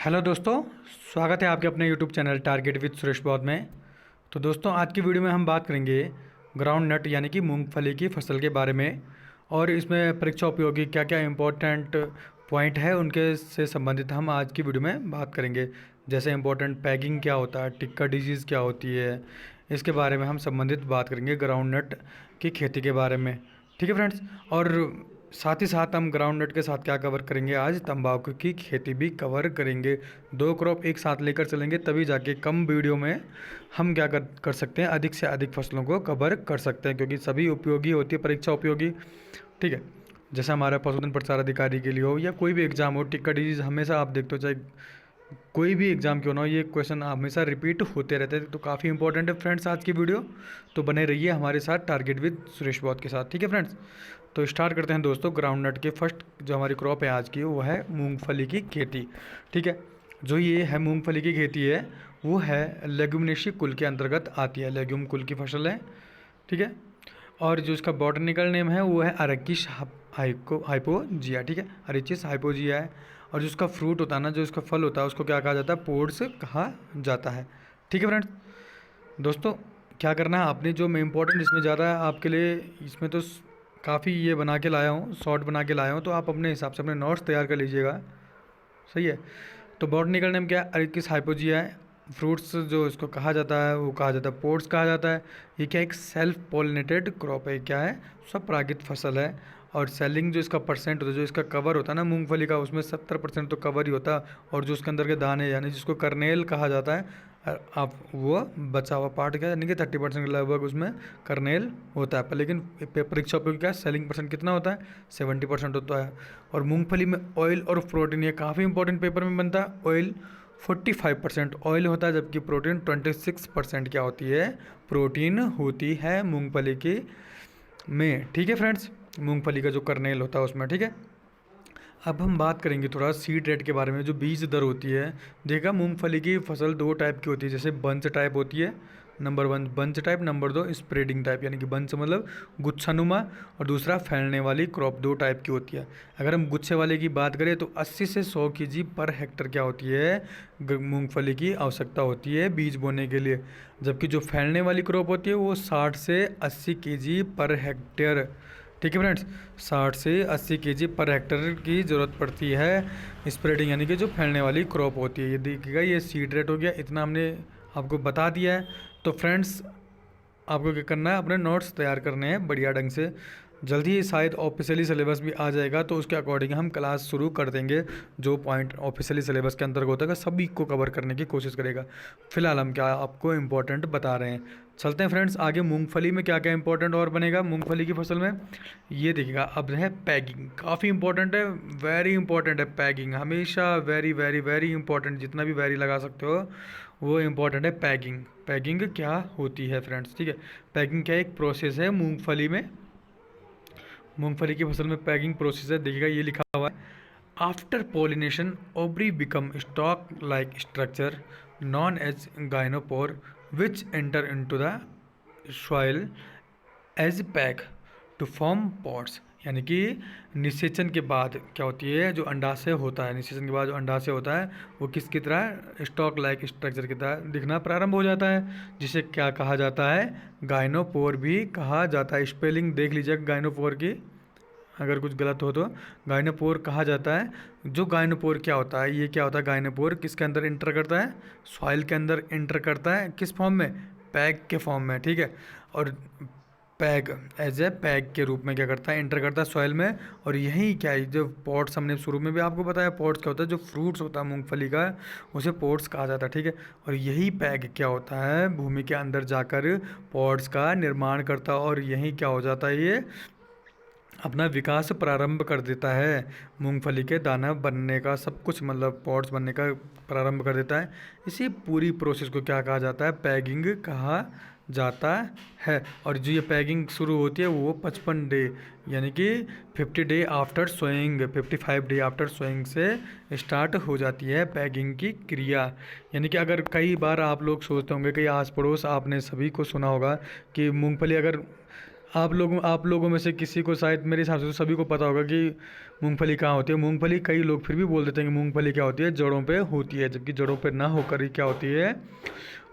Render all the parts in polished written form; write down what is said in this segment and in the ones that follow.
Hello दोस्तों, स्वागत है आपके अपने YouTube channel target with Suresh बौद्ध में। तो दोस्तों, आज की वीडियो में हम बात करेंगे ग्राउंड नट यानी कि मूंगफली की फसल के बारे में। और इसमें परीक्षा उपयोगी क्या क्या इम्पोर्टेंट पॉइंट है उनके से संबंधित हम आज की वीडियो में बात करेंगे। जैसे इम्पोर्टेंट पैगिंग क्या होता है, टिक्का डिजीज़ क्या होती है, इसके बारे में हम संबंधित बात करेंगे ग्राउंड नट की खेती के बारे में। ठीक है फ्रेंड्स। और साथ ही साथ हम ग्राउंड नट के साथ क्या कवर करेंगे, आज तंबाकू की खेती भी कवर करेंगे। दो क्रॉप एक साथ लेकर चलेंगे, तभी जाके कम वीडियो में हम क्या कर सकते हैं, अधिक से अधिक फसलों को कवर कर सकते हैं, क्योंकि सभी उपयोगी होती है, परीक्षा उपयोगी। ठीक है। जैसे हमारा पशुधन प्रचार अधिकारी के लिए हो या कोई भी एग्जाम हो, टिक्का डिजीज हमेशा आप देखते हो, चाहे कोई भी एग्जाम क्यों ना हो, ये क्वेश्चन हमेशा रिपीट होते रहते हैं। तो काफ़ी इंपॉर्टेंट है फ्रेंड्स आज की वीडियो। तो बने रहिए हमारे साथ टारगेट विद सुरेश बौद्ध के साथ। ठीक है फ्रेंड्स। तो स्टार्ट करते हैं दोस्तों। ग्राउंड नट के फर्स्ट जो हमारी क्रॉप है आज की, वो है मूंगफली की खेती। ठीक है। जो ये है मूंगफली की खेती है, वो है लेग्यूमिनेसी कुल के अंतर्गत आती है, लेग्यूम कुल की फसल है। ठीक है। और जो इसका बॉटनिकल नेम है वो है अरेकिस हाइपोजिया। ठीक है, अरेकिस हाइपोजिया है। और जो उसका फ्रूट होता है ना, जो इसका फल होता है, उसको क्या कहा जाता है, पोड्स कहा जाता है। ठीक है फ्रेंड्स। दोस्तों, क्या करना है आपने, जो मैं इंपॉर्टेंट इसमें ज़्यादा है आपके लिए, इसमें तो काफ़ी ये बना के लाया हूँ, शॉर्ट बना के लाया हूँ, तो आप अपने हिसाब से अपने नोट्स तैयार कर लीजिएगा। सही है। तो बॉटनिकल नेम क्या है, अरेकिस हाइपोजिया है। फ्रूट्स जो इसको कहा जाता है वो कहा जाता है पोड्स कहा जाता है। ये क्या एक सेल्फ पॉलिनेटेड क्रॉप है, क्या है, स्वपरागित फसल है। और सेलिंग जो इसका परसेंट होता है, जो इसका कवर होता है ना मूंगफली का, उसमें 70% तो कवर ही होता है। और जो उसके अंदर के दाने यानी जिसको कर्नेल कहा जाता है, आप वो बचा हुआ पार्ट क्या यानी कि 30% के लगभग उसमें कर्नेल होता है। पर लेकिन परीक्षा उपयोगी क्या सेलिंग परसेंट कितना होता है, 70% होता है। और मूंगफली में ऑयल और प्रोटीन, ये काफ़ी इंपॉर्टेंट पेपर में बनता है। ऑयल 45% ऑयल होता है, जबकि प्रोटीन 26% क्या होती है, प्रोटीन होती है मूंगफली की में। ठीक है फ्रेंड्स, मूंगफली का जो कर्नेल होता है उसमें। ठीक है। अब हम बात करेंगे थोड़ा सीड रेट के बारे में, जो बीज दर होती है। देखा, मूंगफली की फसल दो टाइप की होती है, जैसे बंच टाइप होती है, number 1 bunch type, number 2 spreading type, यानी कि बंच मतलब गुच्छानुमा, और दूसरा फैलने वाली क्रॉप, दो टाइप की होती है। अगर हम गुच्छे वाले की बात करें तो 80 से 100 केजी पर हेक्टर क्या होती है, मूंगफली की आवश्यकता होती है बीज बोने के लिए। जबकि जो फैलने वाली क्रॉप होती है वो 60 से 80 केजी पर हेक्टेयर। ठीक है फ्रेंड्स, 60 से 80 केजी पर हेक्टर की ज़रूरत पड़ती है स्प्रेडिंग यानी कि जो फैलने वाली क्रॉप होती है। ये देखिएगा, ये सीड रेट हो गया, इतना हमने आपको बता दिया है। तो फ्रेंड्स, आपको क्या करना है, अपने नोट्स तैयार करने हैं बढ़िया ढंग से। जल्दी ही शायद ऑफिशियली सिलेबस भी आ जाएगा, तो उसके अकॉर्डिंग हम क्लास शुरू कर देंगे। जो पॉइंट ऑफिशियली सिलेबस के अंतर्गत होता है सभी को कवर करने की कोशिश करेगा। फिलहाल हम क्या आपको इम्पोर्टेंट बता रहे हैं। चलते हैं फ्रेंड्स आगे, मूंगफली में क्या क्या इंपॉर्टेंट और बनेगा मूंगफली की फसल में, ये देखिएगा। अब है पैगिंग, काफ़ी इंपॉर्टेंट है, वेरी इंपॉर्टेंट है पैगिंग, हमेशा वेरी वेरी वेरी इंपॉर्टेंट, जितना भी वेरी लगा सकते हो वो इंपॉर्टेंट है पैगिंग। पैगिंग क्या होती है फ्रेंड्स, ठीक है। पैगिंग क्या एक प्रोसेस है मूंगफली में, मूंगफली की फसल में पैगिंग प्रोसेस है। देखिएगा ये लिखा हुआ है, after pollination ovary become stalk like structure known as gynophore which enter into the soil as peg to form pods. यानी कि निषेचन के बाद क्या होती है, जो अंडाशय होता है, निषेचन के बाद जो अंडाशय होता है वो किसकी तरह, स्टॉक लाइक स्ट्रक्चर की तरह दिखना प्रारंभ हो जाता है, जिसे क्या कहा जाता है, गाइनोपोर भी कहा जाता है। स्पेलिंग देख लीजिएगा गाइनोपोर की, अगर कुछ गलत हो तो। गाइनोपोर कहा जाता है। जो गाइनोपोर क्या होता है, ये क्या होता है, गाइनोपोर किसके अंदर इंटर करता है, सॉइल के अंदर इंटर करता है, किस फॉर्म में, पैग के फॉर्म में। ठीक है। और पैग एज ए पैग के रूप में क्या करता है, एंटर करता है सॉइल में। और यही क्या है, जो पॉट्स हमने शुरू में भी आपको बताया, पॉट्स क्या होता है, जो फ्रूट्स होता है मूंगफली का उसे पॉट्स कहा जाता है। ठीक है। और यही पैग क्या होता है, भूमि के अंदर जाकर पॉट्स का निर्माण करता है, और यही क्या हो जाता है, ये अपना विकास प्रारंभ कर देता है, मूंगफली के दाना बनने का, सब कुछ मतलब पॉट्स बनने का प्रारंभ कर देता है। इसी पूरी प्रोसेस को क्या कहा जाता है, पैगिंग कहा जाता है। और जो ये पैगिंग शुरू होती है वो 55 डे यानी कि 50 day after sowing, 55 day after sowing से स्टार्ट हो जाती है पैगिंग की क्रिया। यानी कि अगर कई बार आप लोग सोचते होंगे कि आस पड़ोस आपने सभी को सुना होगा कि मूंगफली अगर आप लोगों में से किसी को, शायद मेरे हिसाब से तो सभी को पता होगा कि मूंगफली कहाँ होती है। मूंगफली कई लोग फिर भी बोल देते हैं कि मूंगफली क्या होती है, जड़ों पे होती है, जबकि जड़ों पे ना होकर ही क्या होती है,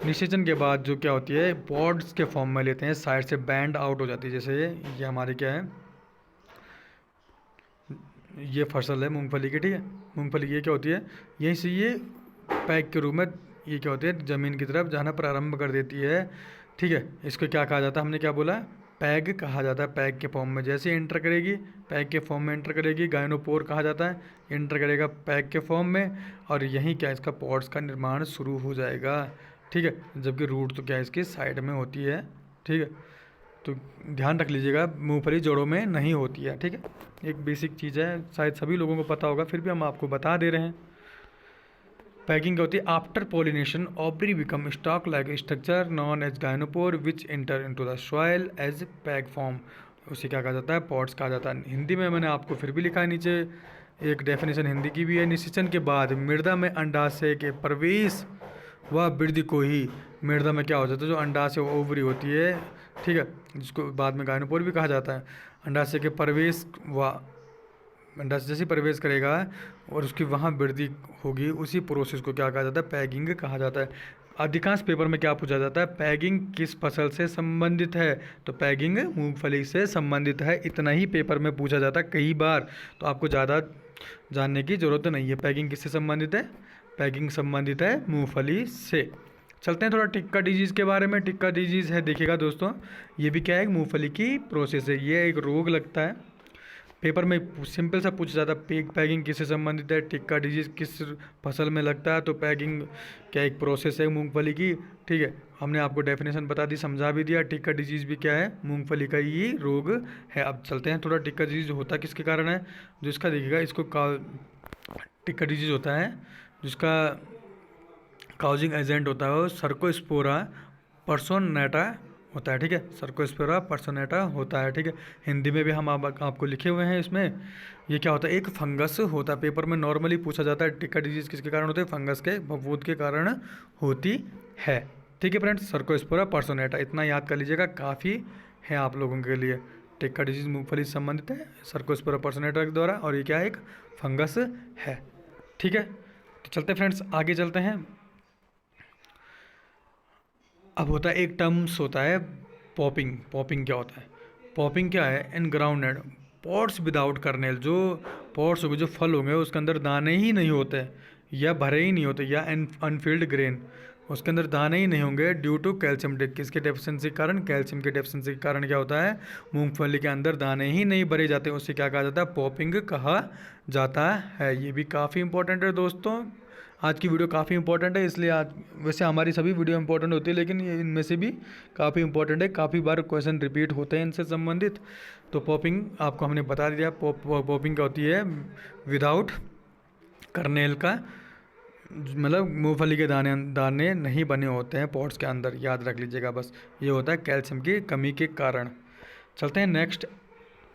निषेचन के बाद जो क्या होती है, पॉड्स के फॉर्म में लेते हैं, साइड से बैंड आउट हो जाती है। जैसे ये हमारी क्या है, ये फसल है मूंगफली की, ठीक है। मूंगफली ये क्या होती है, यहीं से ये पैक के रूप में ये क्या होती है, ज़मीन की तरफ जाना प्रारंभ कर देती है, ठीक है। इसको क्या कहा जाता है, हमने क्या बोला, पैग कहा जाता है। पैग के फॉर्म में जैसे एंटर करेगी, पैग के फॉर्म में एंटर करेगी, गायनोपोर कहा जाता है, एंटर करेगा पैग के फॉर्म में, और यहीं क्या इसका पॉड्स का निर्माण शुरू हो जाएगा, ठीक है। जबकि रूट तो क्या इसकी साइड में होती है, ठीक है। तो ध्यान रख लीजिएगा, मूंगफली जड़ों में नहीं होती है, ठीक है। एक बेसिक चीज़ है, शायद सभी लोगों को पता होगा, फिर भी हम आपको बता दे रहे हैं। पैगिंग क्या होती है, after pollination ovary become stalk like structure known as gynophore which enter into the soil as peg form. उसे क्या कहा जाता है, पॉट्स कहा जाता है। हिंदी में मैंने आपको फिर भी लिखा है नीचे, एक डेफिनेशन हिंदी की भी है। निषेचन के बाद मृदा में अंडाशय के प्रवेश व वृद्धि को ही, मृदा में क्या हो जाता है, जो अंडाशय ओवरी होती है, ठीक है, जिसको बाद में गायनोपोर भी कहा जाता है। अंडाशय के प्रवेश व अंडाशय जैसे प्रवेश करेगा और उसकी वहाँ वृद्धि होगी, उसी प्रोसेस को क्या कहा जाता है, पैगिंग कहा जाता है। अधिकांश पेपर में क्या पूछा जाता है, पैगिंग किस फसल से संबंधित है, तो पैगिंग मूंगफली से संबंधित है, इतना ही पेपर में पूछा जाता है कई बार। तो आपको ज़्यादा जानने की ज़रूरत नहीं है। पैगिंग किससे संबंधित है, पैगिंग संबंधित है मूंगफली से। चलते हैं थोड़ा टिक्का डिजीज़ के बारे में। टिक्का डिजीज़ है, देखिएगा दोस्तों, ये भी क्या है, मूंगफली की प्रोसेस है। ये एक रोग लगता है, पेपर में सिंपल सा पूछा जाता है, पैगिंग किससे संबंधित है, टिक्का डिजीज़ किस फसल में लगता है, तो पैगिंग क्या एक प्रोसेस है मूंगफली की, ठीक है। हमने आपको डेफिनेशन बता दी, समझा भी दिया। टिक्का डिजीज़ भी क्या है, मूंगफली का ही रोग है। अब चलते हैं थोड़ा, टिक्का डिजीज़ होता किसके कारण है, जो इसका देखिएगा, इसको टिक्का डिजीज़ होता है जिसका काउजिंग एजेंट होता है वो सर्कोस्पोरा पर्सोनेटा होता है, ठीक है। सर्कोस्पोरा पर्सोनेटा होता है, ठीक है। हिंदी में भी हम आपको लिखे हुए हैं इसमें। ये क्या होता है, एक फंगस होता है। पेपर में नॉर्मली पूछा जाता है टिक्का डिजीज़ किसके कारण होते हैं, फंगस के फफूंद के कारण होती है, ठीक है फ्रेंड्स। सर्कोस्पोरा पर्सोनेटा इतना याद कर लीजिएगा, काफ़ी है आप लोगों के लिए। टिक्का डिजीज़ मूंगफली से संबंधित है सर्कोस्पोरा पर्सोनेटा के द्वारा, और ये क्या है, एक फंगस है, ठीक है। तो चलते फ्रेंड्स, आगे चलते हैं। अब होता है एक टर्म्स होता है पॉपिंग। पॉपिंग क्या होता है, पॉपिंग क्या है, इन ग्राउंडेड पॉट्स विदाउट कर्नेल, जो पॉट्स होंगे, जो फल होंगे, उसके अंदर दाने ही नहीं होते या भरे ही नहीं होते, या अनफिल्ड ग्रेन, उसके अंदर दाने ही नहीं होंगे, ड्यू टू कैल्शियम किसके डेफिशिएंसी के कारण, कैल्शियम के डेफिशिएंसी के कारण क्या होता है, मूंगफली के अंदर दाने ही नहीं भरे जाते, उससे क्या कहा जाता है, पॉपिंग कहा जाता है। ये भी काफ़ी इंपॉर्टेंट है दोस्तों। आज की वीडियो काफ़ी इंपॉर्टेंट है, इसलिए आज, वैसे हमारी सभी वीडियो इंपॉर्टेंट होती है, लेकिन ये इनमें से भी काफ़ी इंपॉर्टेंट है, काफ़ी बार क्वेश्चन रिपीट होते हैं इनसे संबंधित। तो पॉपिंग आपको हमने बता दिया, पॉपिंग क्या होती है, विदाउट कर्नेल का, मतलब मूंगफली के दाने दाने नहीं बने होते हैं पॉट्स के अंदर, याद रख लीजिएगा बस। ये होता है कैल्शियम की कमी के कारण। चलते हैं नेक्स्ट,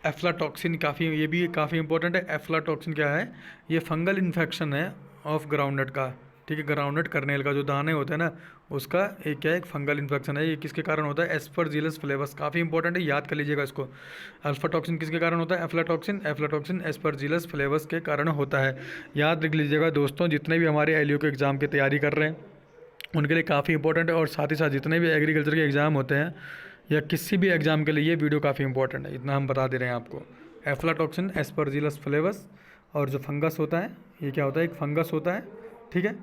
एफ्लाटॉक्सिन, काफ़ी, ये भी काफ़ी इंपॉर्टेंट है। एफ्लाटॉक्सिन क्या है, ये फंगल इन्फेक्शन है ऑफ ग्राउंडनट का, ठीक है। ग्राउंडनट कर्नेल का जो दाने होते हैं ना, उसका एक क्या है, एक फंगल इन्फेक्शन है। ये किसके कारण होता है, एस्परजिलस फ्लेवस, काफ़ी इंपॉर्टेंट है, याद कर लीजिएगा इसको। अल्फाटॉक्सिन किसके कारण होता है, एफ्लाटॉक्सिन एस्परजिलस फ्लेवस के कारण होता है। याद रख लीजिएगा दोस्तों, जितने भी हमारे एलयू के एग्ज़ाम की तैयारी कर रहे हैं उनके लिए काफ़ी इंपॉर्टेंट है, और साथ ही साथ जितने भी एग्रीकल्चर के एग्ज़ाम होते हैं या किसी भी एग्ज़ाम के लिए ये वीडियो काफ़ी इंपॉर्टेंट है, इतना हम बता दे रहे हैं आपको। एफ्लाटॉक्सिन एस्परजिलस फ्लेवस, और जो फंगस होता है, ये क्या होता है, एक फंगस होता है, ठीक है।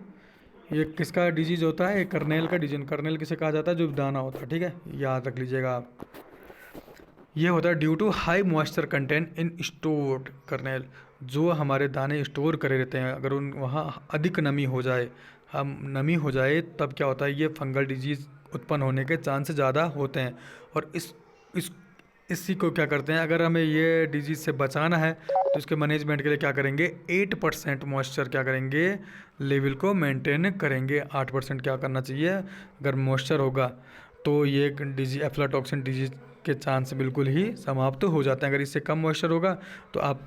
ये किसका डिजीज़ होता है, एक कर्नेल का डिजीज। कर्नेल किसे कहा जाता है, जो दाना होता है, ठीक है, याद रख लीजिएगा आप। ये होता है due to high moisture content in stored kernel, जो हमारे दाने स्टोर करे रहते हैं, अगर उन वहाँ अधिक नमी हो जाए, हम नमी हो जाए, तब क्या होता है, ये फंगल डिजीज़ उत्पन्न होने के चांस ज़्यादा होते हैं। और इसी को क्या करते हैं, अगर हमें ये डिजीज़ से बचाना है तो इसके मैनेजमेंट के लिए क्या करेंगे, 8% मॉइस्चर क्या करेंगे, लेवल को मेंटेन करेंगे। 8% क्या करना चाहिए, अगर मॉइस्चर होगा तो ये एफ्लाटॉक्सिन डिजीज़ के चांस बिल्कुल ही समाप्त हो जाते हैं। अगर इससे कम मॉइस्चर होगा तो आप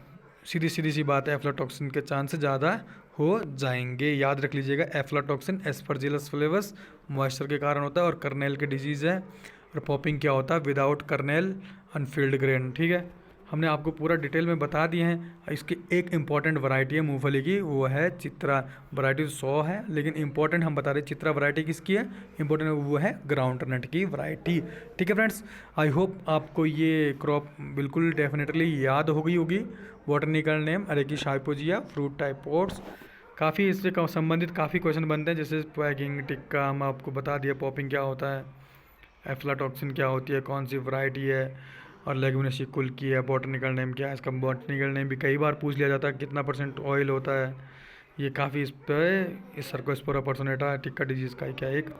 सीधी सी बात है, एफ्लाटॉक्सिन के चांस ज़्यादा हो जाएंगे। याद रख लीजिएगा, एफ्लाटॉक्सिन एस्परजिलस फ्लेवस मॉइस्चर के कारण होता है, और कर्नेल के डिजीज़ है और पॉपिंग क्या होता है विदाउट कर्नेल अनफील्ड ग्रेन। ठीक है, हमने आपको पूरा डिटेल में बता दिए हैं। इसकी एक इम्पॉर्टेंट वैरायटी है मूंगफली की, वो है चित्रा। वैरायटी 100 है, लेकिन इंपॉर्टेंट हम बता रहे हैं चित्रा वैरायटी किसकी है, इंपॉर्टेंट वो है ग्राउंड नट की वैरायटी। ठीक है फ्रेंड्स, आई होप आपको ये क्रॉप बिल्कुल डेफिनेटली याद हो गई होगी। बॉटनिकल नेम अरेकी शाइपोजिया, फ्रूट टाइप ओट्स, काफ़ी इससे संबंधित काफ़ी क्वेश्चन बनते हैं, जैसे स्वैगिंग, टिक्का हम आपको बता दिया, पॉपिंग क्या होता है, एफ्लाटॉक्सिन क्या होती है, कौन सी वैरायटी है, और लेगुमिनेसी कुल की है, बॉटनिकल नेम क्या है इसका। बॉटनिकल नेम भी कई बार पूछ लिया जाता है, कितना % ऑयल होता है, ये काफ़ी इस पर इस सर्कोस्पोरा पर्सोनेटा टिक्का डिजीज़ का क्या एक।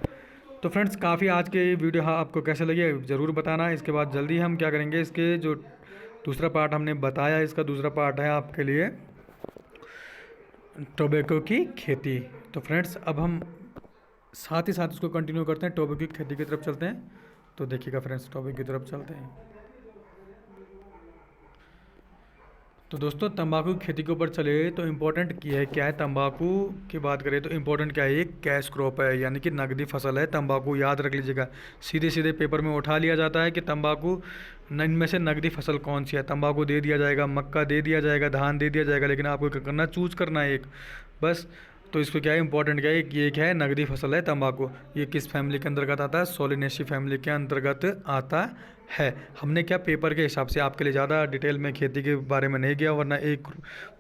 तो फ्रेंड्स काफ़ी आज के वीडियो हाँ आपको कैसे लगे ज़रूर बताना। इसके बाद जल्दी हम क्या करेंगे, इसके जो दूसरा पार्ट हमने बताया, इसका दूसरा पार्ट है आपके लिए टोबैको की खेती। तो फ्रेंड्स अब हम साथ ही साथ इसको कंटिन्यू करते हैं, टोबैको की खेती की तरफ चलते हैं। तो देखिएगा फ्रेंड्स, टॉपिक की तरफ चलते हैं। तो दोस्तों तंबाकू की खेती के ऊपर चले तो इम्पोर्टेंट क्या है, तंबाकू की बात करें तो इम्पोर्टेंट क्या है, एक कैश क्रॉप है, यानी कि नकदी फसल है तंबाकू। याद रख लीजिएगा, सीधे सीधे पेपर में उठा लिया जाता है कि तंबाकू इनमें से नकदी फसल कौन सी है। तंबाकू दे दिया जाएगा, मक्का दे दिया जाएगा, धान दे दिया जाएगा, लेकिन आपको क्या करना, चूज करना है एक बस। तो इसको क्या है, इंपॉर्टेंट क्या है, ये क्या है, नकदी फसल है तंबाकू। ये किस फैमिली के अंतर्गत आता है, सोलिनेसी फैमिली के अंतर्गत आता है। हमने क्या पेपर के हिसाब से आपके लिए ज़्यादा डिटेल में खेती के बारे में नहीं गया, वरना एक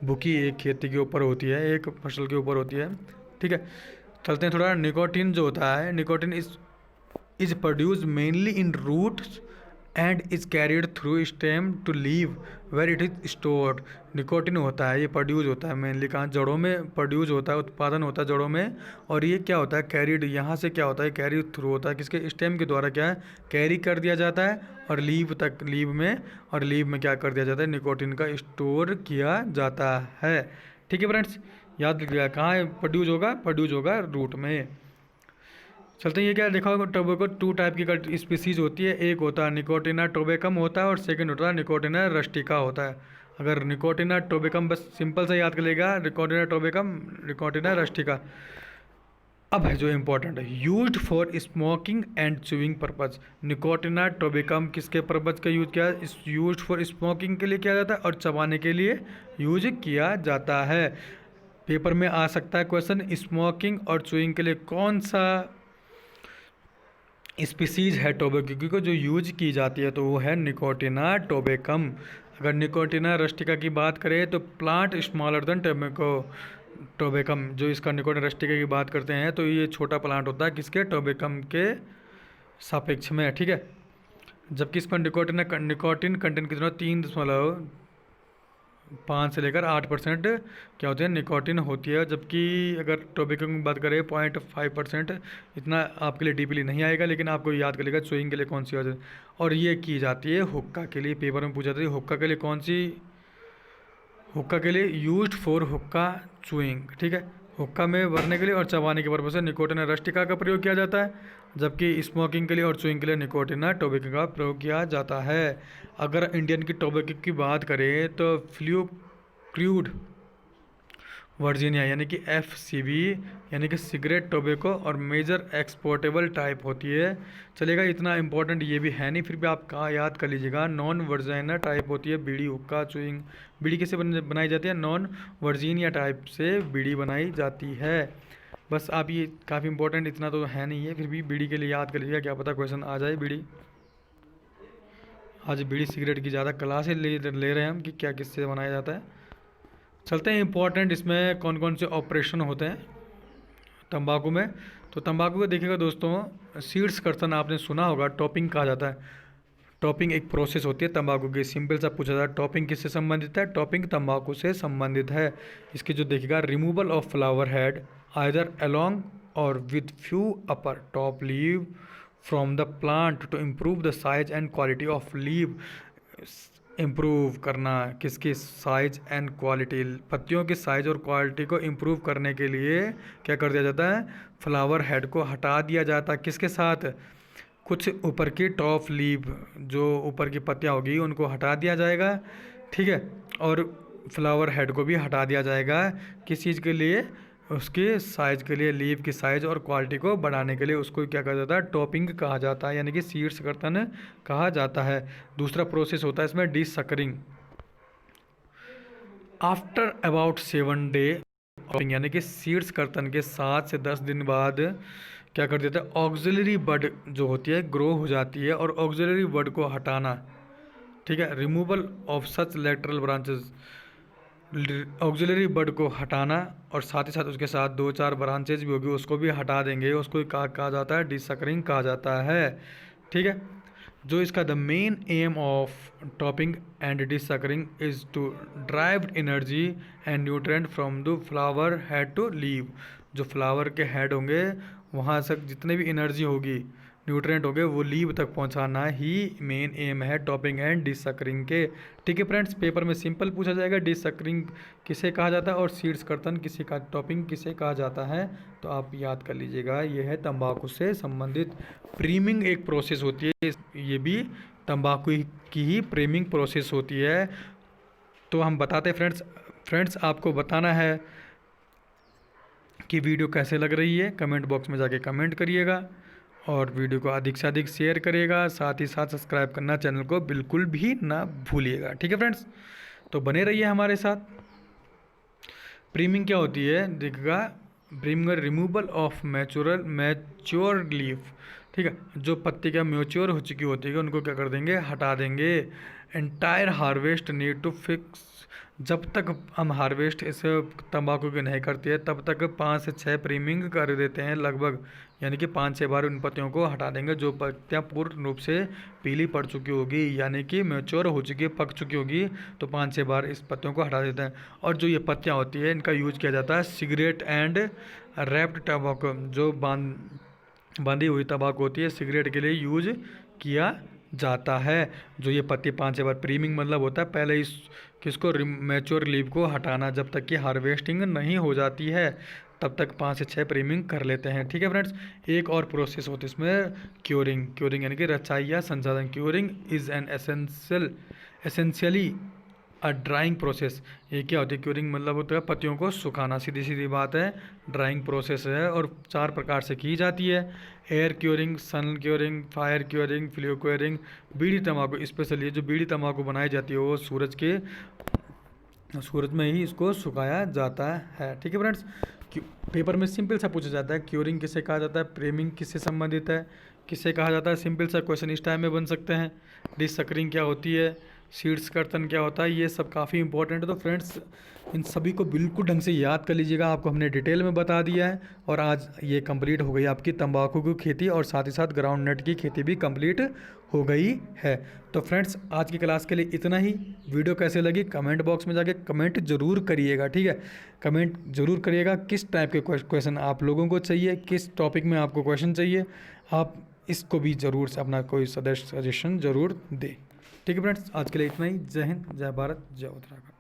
बुक ही एक खेती के ऊपर होती है, एक फसल के ऊपर होती है। ठीक है, चलते हैं थोड़ा। निकोटिन जो होता है, nicotine is produce mainly in roots and is carried through stem to leave where it is stored. Nicotine होता है, ये प्रोड्यूस होता है मेनली कहाँ, जड़ों में प्रोड्यूस होता है, उत्पादन होता है जड़ों में। और ये क्या होता है, कैरिड, यहाँ से क्या होता है, कैरी थ्रू होता है, किसके, स्टेम के द्वारा क्या है, कैरी कर दिया जाता है, और लीव तक, लीव में, और लीव में क्या कर दिया जाता है, निकोटिन का स्टोर किया जाता है। ठीक है फ्रेंड्स, याद रखिएगा कहाँ प्रोड्यूस होगा, प्रोड्यूस होगा रूट में। चलते हैं, ये क्या देखा होगा, टोबैको 2 टाइप की स्पीसीज होती है, एक होता है निकोटिना टोबैकम होता है, और सेकंड होता है निकोटिना रस्टिका होता है। अगर निकोटिना टोबैकम बस सिंपल से याद कर लेगा, निकोटिना टोबैकम, निकोटिना रस्टिका। अब है जो इम्पोर्टेंट है, used for smoking and chewing purpose. Nicotiana tabacum किसके पर्पज का यूज किया, इस यूज्ड फॉर स्मोकिंग के लिए किया जाता है, और चबाने के लिए यूज किया जाता है। पेपर में आ सकता है क्वेश्चन, स्मोकिंग और च्यूइंग के लिए कौन सा स्पीसीज है टोबैको को जो यूज की जाती है, तो वो है निकोटिना टोबैकम। अगर निकोटिना रस्टिका की बात करें तो प्लांट स्मॉलर देन टोबैकम, जो इसका निकोटिना रस्टिका की बात करते हैं तो ये छोटा प्लांट होता है किसके, टोबैकम के सापेक्ष में। ठीक है, जबकि इसमें निकोटिन कंटेंट कितना, 3.5 से लेकर 8% क्या होते हैं, निकोटिन होती है। जबकि अगर टोबैको की बात करें 0.5%, इतना आपके लिए डीपली नहीं आएगा, लेकिन आपको याद कर लेगा चुइंग के लिए कौन सी होती है। और ये की जाती है हुक्का के लिए, पेपर में पूछा जाता है हुक्का के लिए कौन सी, हुक्का के लिए यूज्ड फॉर हुक्का चुइंग। ठीक है, हुक्का में भरने के लिए और चबाने के पर्पज से निकोटिना रस्टिका का प्रयोग किया जाता है, जबकि स्मोकिंग के लिए और चुइंग के लिए निकोटिना टोबैको का प्रयोग किया जाता है। अगर इंडियन की टोबैको की बात करें तो फ्लू क्रूड वर्जीनिया यानी कि FCB यानी कि सिगरेट टोबैको और मेजर एक्सपोर्टेबल टाइप होती है। चलेगा, इतना इंपॉर्टेंट ये भी है नहीं, फिर भी आप कहाँ याद कर लीजिएगा, नॉन वर्जीनिया टाइप होती है बीड़ी, हुक्का, चुइंग। बीड़ी किससे बनाई जाती है, नॉन वर्जीनिया टाइप से बीड़ी बनाई जाती है। बस आप ये काफ़ी इंपॉर्टेंट इतना तो है नहीं है, फिर भी बीड़ी के लिए याद कर लीजिएगा, क्या पता क्वेश्चन आ जाए। बीड़ी आज बीड़ी सिगरेट की ज़्यादा क्लासेस ले रहे हैं हम कि क्या किससे बनाया जाता है। चलते हैं इंपॉर्टेंट इसमें कौन कौन से ऑपरेशन होते हैं तंबाकू में। तो तंबाकू को देखिएगा दोस्तों, सीड्स कर्तन आपने सुना होगा, टॉपिंग कहा जाता है। टॉपिंग एक प्रोसेस होती है तंबाकू की, सिंपल सा पूछा जाता है टॉपिंग किससे संबंधित है, टॉपिंग तंबाकू से संबंधित है। इसकी जो देखिएगा, removal of flower head either along और with few upper top leave from the plant to improve the size and quality of leave. Improve करना किसकी, साइज एंड क्वालिटी, पत्तियों की साइज और क्वालिटी को इम्प्रूव करने के लिए क्या कर दिया जाता है, फ्लावर हेड को हटा दिया जाता है, किसके साथ, कुछ ऊपर की टॉप लीव, जो ऊपर की पत्तियाँ होगी उनको हटा दिया जाएगा। ठीक है, और फ्लावर हेड को भी हटा दिया जाएगा, किस चीज़ के लिए, उसके साइज़ के लिए, लीफ की साइज़ और क्वालिटी को बढ़ाने के लिए उसको क्या कहा जाता है, टॉपिंग कहा जाता है, यानी कि सीड्स कर्तन कहा जाता है। दूसरा प्रोसेस होता है इसमें डीसकरिंग। आफ्टर अबाउट 7 डे, यानी कि सीड्स कर्तन के 7 से 10 दिन बाद क्या कर देता है, ऑक्सिलरी बड जो होती है ग्रो हो जाती है, और ऑक्सिलरी बड को हटाना, ठीक है, removal of such lateral branches, axillary bud को हटाना, और साथ ही साथ उसके साथ 2-4 ब्रांचेज भी होगी उसको भी हटा देंगे, उसको कहा जाता है डिसकरिंग कहा जाता है, ठीक है। जो इसका the main aim of topping and desuckering is to drive energy and nutrient from the flower head to leave. जो फ्लावर के हेड होंगे वहाँ से जितने भी एनर्जी होगी, न्यूट्रेंट हो गए, वो लीव तक पहुंचाना ही मेन एम है टॉपिंग एंड डिसकरिंग के, ठीक है फ्रेंड्स। पेपर में सिंपल पूछा जाएगा डिसकरिंग किसे कहा जाता है और सीड्स कर्तन किसे का, टॉपिंग किसे कहा जाता है, तो आप याद कर लीजिएगा। ये है तंबाकू से संबंधित। प्रीमिंग एक प्रोसेस होती है, ये भी तंबाकू की ही प्रीमिंग प्रोसेस होती है। तो हम बताते हैं फ्रेंड्स आपको बताना है कि वीडियो कैसे लग रही है, कमेंट बॉक्स में जाके कमेंट करिएगा और वीडियो को अधिक से अधिक शेयर करिएगा, साथ ही साथ सब्सक्राइब करना चैनल को बिल्कुल भी ना भूलिएगा, ठीक है फ्रेंड्स। तो बने रहिए हमारे साथ। प्रीमिंग क्या होती है देखिएगा, प्रीमिंग रिमूवल ऑफ मैच्योर लीफ, ठीक है, जो पत्ती का मैच्योर हो चुकी होती है उनको क्या कर देंगे, हटा देंगे। Entire harvest need to fix, जब तक हम हार्वेस्ट इस तंबाकू की नहीं करती है तब तक 5 से 6 प्रीमिंग कर देते हैं लगभग, यानी कि 5-6 बार उन पत्तियों को हटा देंगे। जो पत्तियाँ पूर्ण रूप से पीली पड़ चुकी होगी, यानी कि मैच्योर हो चुकी है, पक चुकी होगी, तो 5-6 बार इस पत्तियों को हटा देते हैं। और जो ये पत्तियाँ होती है इनका यूज किया जाता है सिगरेट एंड रैप्ड टबाको, जो बांधी हुई तंबाकू होती है सिगरेट के लिए यूज किया जाता है। जो ये पत्ती 5-6 बार, प्रीमिंग मतलब होता है पहले इस किसको, मैच्योर लीफ को हटाना, जब तक कि हार्वेस्टिंग नहीं हो जाती है तब तक 5 से 6 प्रीमिंग कर लेते हैं, ठीक है फ्रेंड्स। एक और प्रोसेस होती है इसमें क्योरिंग यानी कि रचाई या संसाधन। Curing is an essentially a drawing process. ये क्या होती है, क्योरिंग मतलब होता है पत्तियों को सुखाना, सीधी सीधी बात है, ड्राइंग प्रोसेस है और 4 प्रकार से की जाती है। Air curing, sun curing, fire curing, flue curing. Bidi तंबाकू स्पेशली, जो बीड़ी तंबाकू बनाई जाती है वो सूरज में ही इसको सुखाया जाता है, ठीक है फ्रेंड्स। पेपर में सिंपल सा पूछा जाता है क्योरिंग किसे कहा जाता है, प्रीमिंग किससे संबंधित है, किसे कहा जाता है, सिंपल सा क्वेश्चन इस टाइम में बन सकते हैं। डिसकरिंग क्या होती है, सीड्स कर्तन क्या होता है, ये सब काफ़ी इंपॉर्टेंट है। तो फ्रेंड्स इन सभी को बिल्कुल ढंग से याद कर लीजिएगा, आपको हमने डिटेल में बता दिया है। और आज ये कंप्लीट हो गई आपकी तंबाकू की खेती, और साथ ही साथ ग्राउंड नट की खेती भी कंप्लीट हो गई है। तो फ्रेंड्स आज की क्लास के लिए इतना ही। वीडियो कैसे लगी कमेंट बॉक्स में जाके कमेंट जरूर करिएगा, ठीक है। कमेंट जरूर करिएगा किस टाइप के क्वेश्चन आप लोगों को चाहिए, किस टॉपिक में आपको क्वेश्चन चाहिए, आप इसको भी ज़रूर से अपना कोई सजेशन ज़रूर दें, ठीक है फ्रेंड्स। आज के लिए इतना ही। जय हिंद, जय भारत, जय उत्तराखंड।